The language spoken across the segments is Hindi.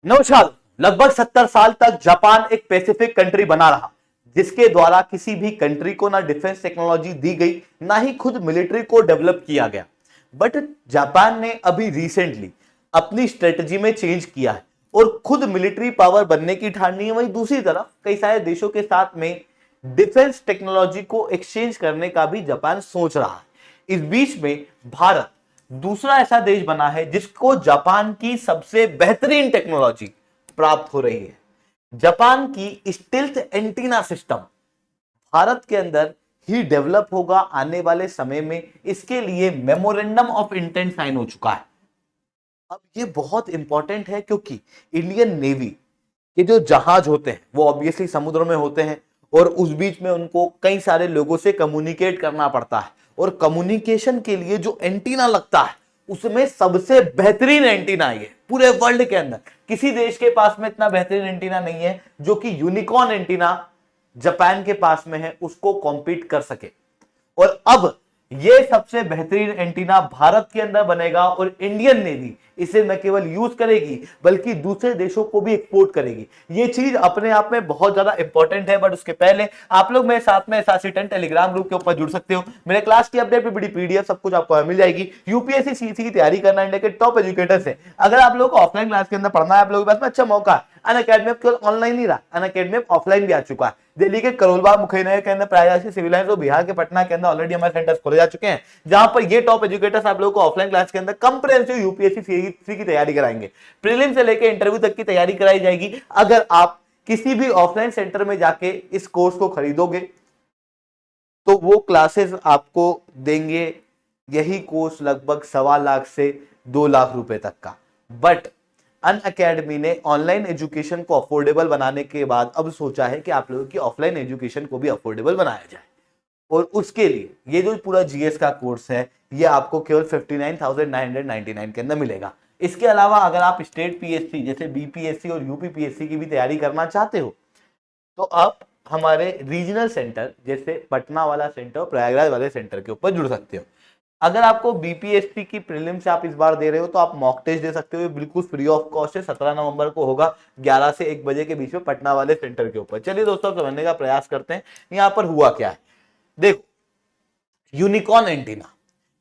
नमस्कार। लगभग 70 साल तक जापान एक पैसिफिक कंट्री बना रहा, जिसके द्वारा किसी भी कंट्री को ना डिफेंस टेक्नोलॉजी दी गई, ना ही खुद मिलिट्री को डेवलप किया गया। बट जापान ने अभी रिसेंटली अपनी स्ट्रेटजी में चेंज किया है और खुद मिलिट्री पावर बनने की ठानी है। वहीं दूसरी तरफ कई सारे देशों के साथ में डिफेंस टेक्नोलॉजी को एक्सचेंज करने का भी जापान सोच रहा है। इस बीच में भारत दूसरा ऐसा देश बना है जिसको जापान की सबसे बेहतरीन टेक्नोलॉजी प्राप्त हो रही है। जापान की स्टिल्थ एंटीना सिस्टम भारत के अंदर ही डेवलप होगा आने वाले समय में। इसके लिए मेमोरेंडम ऑफ इंटेंट साइन हो चुका है। अब ये बहुत इंपॉर्टेंट है क्योंकि इंडियन नेवी के जो जहाज होते हैं वो ऑब्वियसली समुद्र में होते हैं और उस बीच में उनको कई सारे लोगों से कम्युनिकेट करना पड़ता है और कम्युनिकेशन के लिए जो एंटीना लगता है उसमें सबसे बेहतरीन एंटीना ये पूरे वर्ल्ड के अंदर किसी देश के पास में इतना बेहतरीन एंटीना नहीं है जो कि यूनिकॉर्न एंटीना जापान के पास में है उसको कॉम्पीट कर सके। और अब ये सबसे बेहतरीन एंटीना भारत के अंदर बनेगा और इंडियन नेवी इसे न केवल यूज करेगी बल्कि दूसरे देशों को भी एक्सपोर्ट करेगी। ये चीज अपने आप में बहुत ज्यादा इंपॉर्टेंट है। बट उसके पहले आप लोग मेरे साथ में एसआरसी10 टेलीग्राम ग्रुप के ऊपर जुड़ सकते हो। मेरे क्लास की अपडेट बड़ी पीडीएफ सब कुछ आपको मिल जाएगी। यूपीएससी सीसी की तैयारी करना इंडिया के टॉप एजुकेटर से अगर आप लोगों को ऑफलाइन क्लास के अंदर पढ़ना है, आप लोगों के पास में अच्छा मौका है। अनअकैडमी केवल ऑनलाइन नहीं रहा, अनअकैडमी ऑफलाइन भी आ चुका है। दिल्ली के करोलबाग मुखैना के अंदर प्रयागराज सिविल लाइंस और बिहार के पटना के अंदर ऑलरेडी हमारे सेंटर्स खोले जा चुके हैं जहां पर ये टॉप एजुकेटर्स आप लोगों को ऑफलाइन क्लास के अंदर कंप्रिहेंसिव यूपीएससी सीई की तैयारी कराएंगे। प्रीलिम से लेकर इंटरव्यू तक की तैयारी कराई जाएगी। अगर आप किसी भी ऑफलाइन सेंटर में जाके इस कोर्स को खरीदोगे तो वो क्लासेस आपको देंगे यही कोर्स लगभग 1.25 लाख से 2 लाख रुपए तक का। बट अनअकैडमी ने ऑनलाइन एजुकेशन को अफोर्डेबल बनाने के बाद अब सोचा है कि आप लोगों की ऑफलाइन एजुकेशन को भी अफोर्डेबल बनाया जाए और उसके लिए ये जो पूरा जीएस का कोर्स है ये आपको केवल 59,999 के अंदर मिलेगा। इसके अलावा अगर आप स्टेट पीएससी जैसे बीपीएससी और यूपीपीएससी की भी तैयारी करना चाहते हो तो आप हमारे रीजनल सेंटर जैसे पटना वाला सेंटर और प्रयागराज वाले सेंटर के ऊपर जुड़ सकते हो। अगर आपको बीपीएससी की प्रीलिम से आप इस बार दे रहे हो तो आप मॉक टेस्ट दे सकते हो, बिल्कुल फ्री ऑफ कॉस्ट है। 17 नवंबर को होगा 11 से 1 बजे के बीच में पटना वाले सेंटर के ऊपर। चलिए दोस्तों समझने का प्रयास करते हैं यहां पर हुआ क्या है। देखो, unicorn antenna,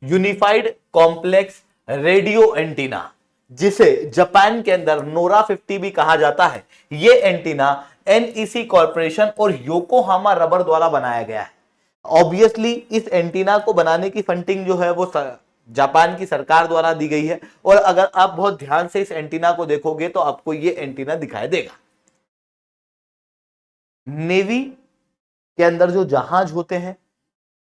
unified complex radio antenna, जिसे जापान के अंदर नोरा 50 भी कहा जाता है, ये एंटीना एनईसी कॉर्पोरेशन और योकोहामा रबर द्वारा बनाया गया है। ऑब्वियसली इस एंटीना को बनाने की फंडिंग जो है वो जापान की सरकार द्वारा दी गई है और अगर आप बहुत ध्यान से इस एंटीना को देखोगे तो आपको ये एंटीना दिखाई देगा। नेवी के अंदर जो जहाज होते हैं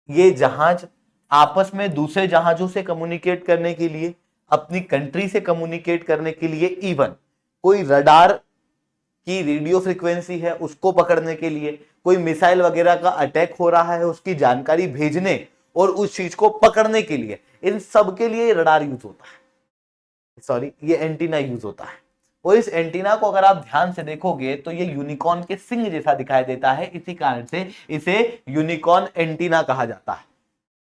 ये जहाज आपस में दूसरे जहाजों से कम्युनिकेट करने के लिए, अपनी कंट्री से कम्युनिकेट करने के लिए, इवन कोई रडार की रेडियो फ्रीक्वेंसी है उसको पकड़ने के लिए, कोई मिसाइल वगैरह का अटैक हो रहा है उसकी जानकारी भेजने और उस चीज को पकड़ने के लिए, इन सब के लिए रडार यूज होता है। सॉरी, ये एंटीना यूज होता है। और इस एंटीना को अगर आप ध्यान से देखोगे तो ये यूनिकॉर्न के सिंग जैसा दिखाई देता है, इसी कारण से इसे यूनिकॉर्न एंटीना कहा जाता है।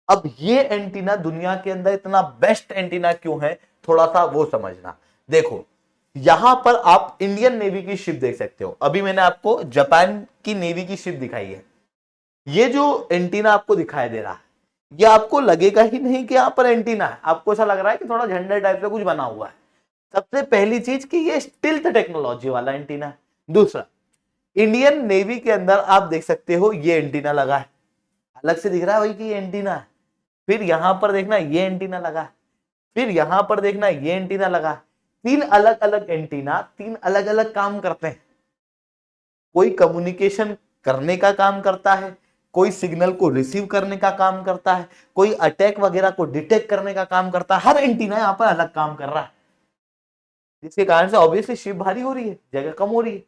अब ये एंटीना दुनिया के अंदर इतना बेस्ट एंटीना क्यों है, थोड़ा सा वो समझना। देखो, यहां पर आप इंडियन नेवी की शिप देख सकते हो। अभी मैंने आपको जापान की नेवी की शिप दिखाई है। ये जो एंटीना आपको दिखाई दे रहा है ये आपको लगेगा ही नहीं कि यहां पर एंटीना है, आपको ऐसा लग रहा है कि थोड़ा झंडा टाइप का कुछ बना हुआ है। सबसे पहली चीज कि ये स्टिल्थ टेक्नोलॉजी वाला एंटीना है। दूसरा, इंडियन नेवी के अंदर आप देख सकते हो ये एंटीना लगा है, अलग से दिख रहा है वही कि ये एंटीना है। फिर यहां पर देखना ये एंटीना लगा है, फिर यहां पर देखना ये एंटीना लगा है। 3 अलग अलग एंटीना 3 अलग अलग काम करते हैं। कोई कम्युनिकेशन करने का काम करता है, कोई सिग्नल को रिसीव करने का काम करता है, कोई अटैक वगैरह को डिटेक्ट करने का काम करता है। हर एंटीना यहां पर अलग काम कर रहा है, जिसके कारण से ऑब्वियसली शिप भारी हो रही है, जगह कम हो रही है।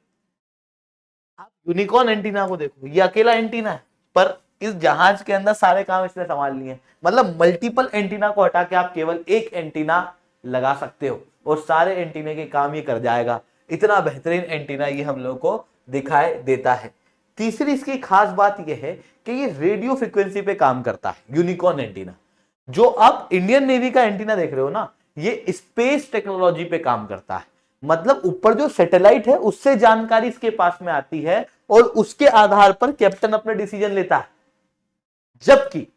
आप यूनिकॉर्न एंटीना को देखो, ये अकेला एंटीना है पर इस जहाज के अंदर सारे काम इसने संभाल लिए हैं। मतलब मल्टीपल एंटीना को हटा के आप केवल एक एंटीना लगा सकते हो और सारे एंटीने के काम ये कर जाएगा। इतना बेहतरीन एंटीना ये हम लोग को दिखाई देता है। तीसरी इसकी खास बात यह है कि ये रेडियो फ्रीक्वेंसी पे काम करता है। यूनिकॉर्न एंटीना जो आप इंडियन नेवी का एंटीना देख रहे हो ना, ये स्पेस टेक्नोलॉजी पे काम करता है। मतलब ऊपर जो सैटेलाइट है उससे जानकारी इसके पास में आती है और उसके आधार पर कैप्टन अपना डिसीजन लेता है। जबकि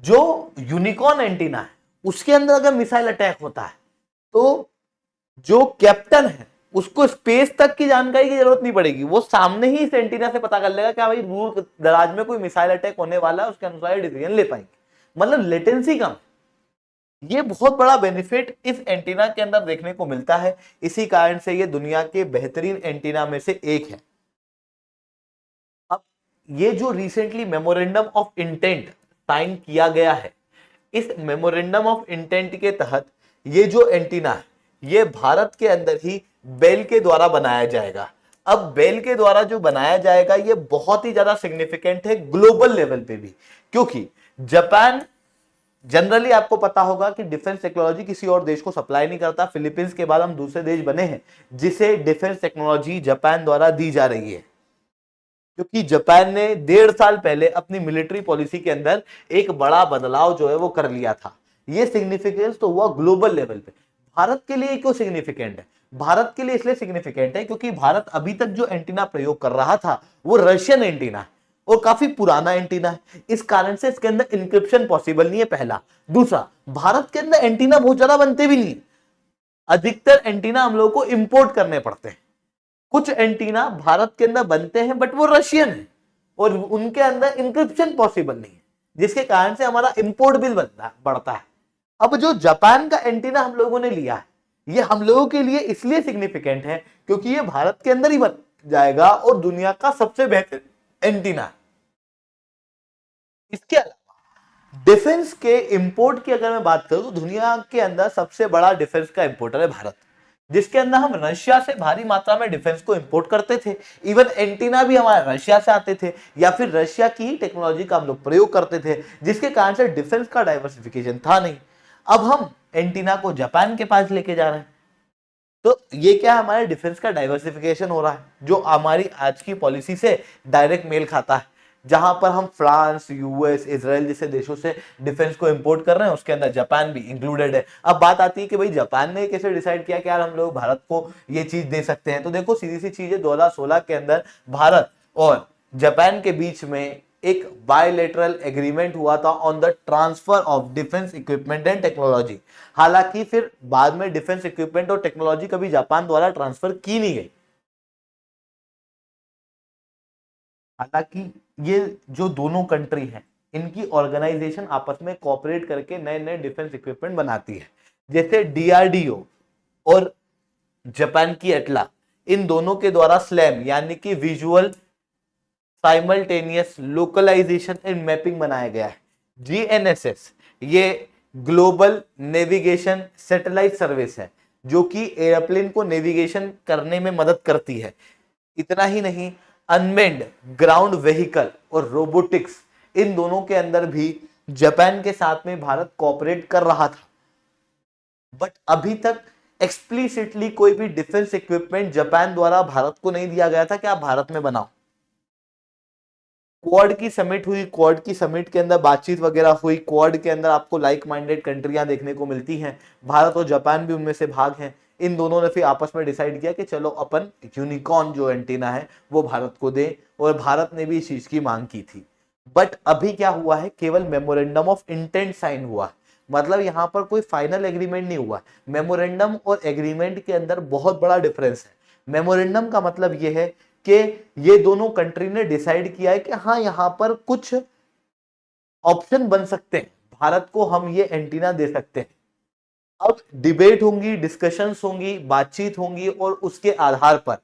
जो यूनिकॉर्न एंटीना है उसके अंदर अगर मिसाइल अटैक होता है तो जो कैप्टन है उसको स्पेस तक की जानकारी की जरूरत नहीं पड़ेगी, वो सामने ही इस एंटीना से पता कर लेगा कि भाई दूर दराज में कोई मिसाइल अटैक होने वाला है, उसके अनुसार डिसीजन ले पाएंगे। मतलब लेटेंसी कम। ये बहुत बड़ा बेनिफिट इस एंटीना के अंदर देखने को मिलता है, इसी कारण से ये दुनिया के बेहतरीन एंटीना में से एक है। अब ये जो recently memorandum of intent sign किया गया है, इस मेमोरेंडम ऑफ इंटेंट के तहत ये जो एंटीना है ये भारत के अंदर ही बेल के द्वारा बनाया जाएगा। अब बेल के द्वारा जो बनाया जाएगा ये बहुत ही ज्यादा सिग्निफिकेंट है ग्लोबल लेवल पे भी, क्योंकि जापान जनरली आपको पता होगा कि डिफेंस टेक्नोलॉजी किसी और देश को सप्लाई नहीं करता। फिलीपींस के बाद हम दूसरे देश बने हैं जिसे डिफेंस टेक्नोलॉजी जापान द्वारा दी जा रही है, क्योंकि जापान ने 1.5 साल पहले अपनी मिलिट्री पॉलिसी के अंदर एक बड़ा बदलाव जो है वो कर लिया था। ये सिग्निफिकेंस तो हुआ ग्लोबल लेवल पे। भारत के लिए क्यों सिग्निफिकेंट है? भारत के लिए इसलिए सिग्निफिकेंट है क्योंकि भारत अभी तक जो एंटीना प्रयोग कर रहा था वो रशियन एंटीना है और काफी पुराना एंटीना है। इस कारण से इसके अंदर इंक्रिप्शन पॉसिबल नहीं है, पहला। दूसरा, भारत के अंदर एंटीना बहुत ज्यादा बनते भी नहीं, अधिकतर एंटीना हम लोगों को इंपोर्ट करने पड़ते हैं। कुछ एंटीना भारत के अंदर बनते हैं बट वो रशियन है और उनके अंदर इंक्रिप्शन पॉसिबल नहीं है, जिसके कारण से हमारा इंपोर्ट बिल बढ़ता है। अब जो जापान का एंटीना हम लोगों ने लिया है ये हम लोगों के लिए इसलिए सिग्निफिकेंट है क्योंकि ये भारत के अंदर ही बन जाएगा और दुनिया का सबसे बेहतर एंटीना। इसके अलावा डिफेंस के इंपोर्ट की अगर मैं बात करूं तो दुनिया के अंदर सबसे बड़ा डिफेंस का इंपोर्टर है भारत, जिसके अंदर हम रशिया से भारी मात्रा में डिफेंस को इंपोर्ट करते थे। इवन एंटीना भी हमारे रशिया से आते थे या फिर रशिया की ही टेक्नोलॉजी का हम लोग प्रयोग करते थे, जिसके कारण से डिफेंस का डाइवर्सिफिकेशन था नहीं। अब हम एंटीना को जापान के पास लेके जा रहे हैं, तो ये क्या हमारे डिफेंस का डाइवर्सिफिकेशन हो रहा है जो हमारी आज की पॉलिसी से डायरेक्ट मेल खाता है। जहां पर हम फ्रांस, यूएस, इजराइल जैसे देशों से डिफेंस को इंपोर्ट कर रहे हैं उसके अंदर जापान भी इंक्लूडेड है। अब बात आती है कि भाई जापान ने कैसे डिसाइड किया कि यार हम लोग भारत को ये चीज दे सकते हैं। तो देखो सीधी सी चीज है, 2016 के अंदर भारत और जापान के बीच में एक बायलैटरल एग्रीमेंट हुआ था on the transfer of defence equipment and technology. हालांकि फिर बाद में डिफेंस इक्विपमेंट और टेक्नोलॉजी कभी जापान द्वारा ट्रांसफर की नहीं गई। हालांकि ये जो दोनों कंट्री हैं इनकी ऑर्गेनाइजेशन आपस में कोऑपरेट करके नए नए डिफेंस इक्विपमेंट बनाती है, जैसे डीआरडीओ और जापान की एटला, इन दोनों के द्वारा स्लैम यानी कि visual simultaneous localisation and mapping बनाया गया है। जीएनएसएस ये ग्लोबल नेविगेशन सैटेलाइट सर्विस है जो कि एयरप्लेन को नेविगेशन करने में मदद करती है। इतना ही नहीं, अनमेन्ड ग्राउंड व्हीकल और रोबोटिक्स, इन दोनों के अंदर भी जापान के साथ में भारत कोऑपरेट कर रहा था। बट अभी तक एक्सप्लिसिटली कोई भी डिफेंस इक्विपमेंट जापान द्वारा भारत को नहीं दिया गया था कि आप भारत में बनाओ। क्वाड की समिट हुई, क्वाड की समिट के अंदर बातचीत वगैरह हुई, क्वाड के अंदर आपको लाइक माइंडेड कंट्रियां देखने को मिलती हैं, भारत और जापान भी उनमें से भाग हैं। इन दोनों ने फिर आपस में डिसाइड किया कि चलो अपन यूनिकॉर्न जो एंटीना है वो भारत को दे, और भारत ने भी इस चीज की मांग की थी। बट अभी क्या हुआ है, केवल मेमोरेंडम ऑफ इंटेंट साइन हुआ, मतलब यहां पर कोई फाइनल एग्रीमेंट नहीं हुआ। मेमोरेंडम और एग्रीमेंट के अंदर बहुत बड़ा डिफरेंस है। मेमोरेंडम का मतलब यह है कि ये दोनों कंट्री ने डिसाइड किया है कि हाँ यहां पर कुछ ऑप्शन बन सकते हैं, भारत को हम ये एंटीना दे सकते हैं। अब डिबेट होंगी, डिस्कशंस होंगी, बातचीत होंगी और उसके आधार पर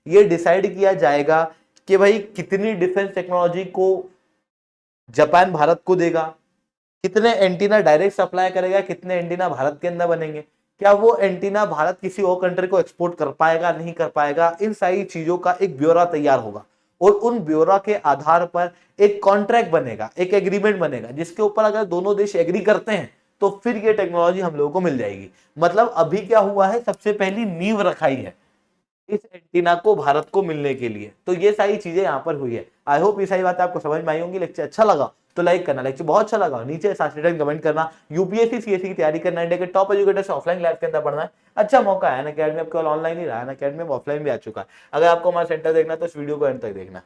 यह डिसाइड किया जाएगा कि भाई कितनी डिफेंस टेक्नोलॉजी को जापान भारत को देगा, कितने एंटीना डायरेक्ट सप्लाई करेगा, कितने एंटीना भारत के अंदर बनेंगे, क्या वो एंटीना भारत किसी और कंट्री को एक्सपोर्ट कर पाएगा नहीं कर पाएगा, इन सारी चीजों का एक ब्यौरा तैयार होगा और उन ब्यौरा के आधार पर एक कॉन्ट्रैक्ट बनेगा, एक एग्रीमेंट बनेगा, जिसके ऊपर अगर दोनों देश एग्री करते हैं तो फिर ये टेक्नोलॉजी हम लोगों को मिल जाएगी। मतलब अभी क्या हुआ है, सबसे पहली नींव रखाई है इस एंटीना को भारत को मिलने के लिए। तो ये सारी चीजें यहाँ पर हुई है। आई होप ये सारी बातें आपको समझ में आई होंगी। लेक्चर अच्छा लगा तो लाइक करना, लेक्चर बहुत अच्छा लगा नीचे साथ कमेंट करना। यूपीएससी सीएससी की तैयारी करना, इंडिया के टॉप एजुकेटर से ऑफलाइन लैब के अंदर पढ़ना है, अच्छा मौका है। अनअकैडमी अब केवल ऑनलाइन ही रहा है, अनअकैडमी में ऑफलाइन भी आ चुका है। अगर आपको हमारा सेंटर देखना है तो इस वीडियो को एंड तक देखना।